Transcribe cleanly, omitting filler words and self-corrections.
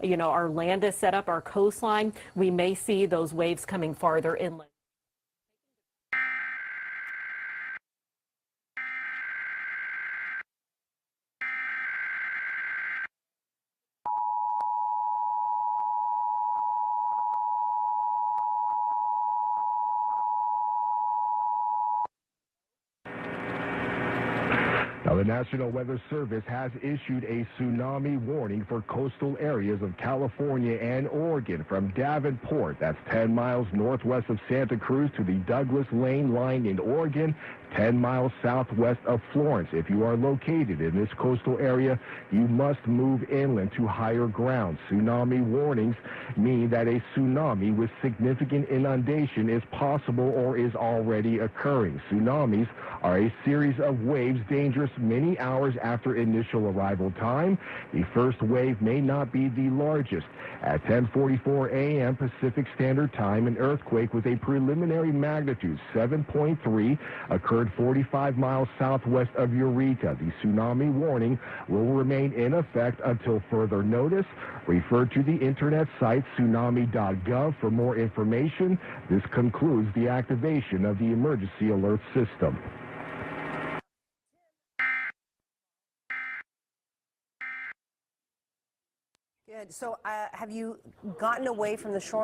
our land is set up, our coastline, we may see those waves coming farther inland. Now, the National Weather Service has issued a tsunami warning for coastal areas of California and Oregon from Davenport, that's 10 miles northwest of Santa Cruz, to the Douglas Lane line in Oregon, 10 miles southwest of Florence. If you are located in this coastal area, you must move inland to higher ground. Tsunami warnings mean that a tsunami with significant inundation is possible or is already occurring. Tsunamis are a series of waves dangerous many hours after initial arrival time. The first wave may not be the largest. At 10:44 a.m. Pacific Standard Time, an earthquake with a preliminary magnitude 7.3 occurred 45 miles southwest of Eureka. The tsunami warning will remain in effect until further notice. Refer to the internet site tsunami.gov for more information. This concludes the activation of the emergency alert system. Good. So have you gotten away from the shore?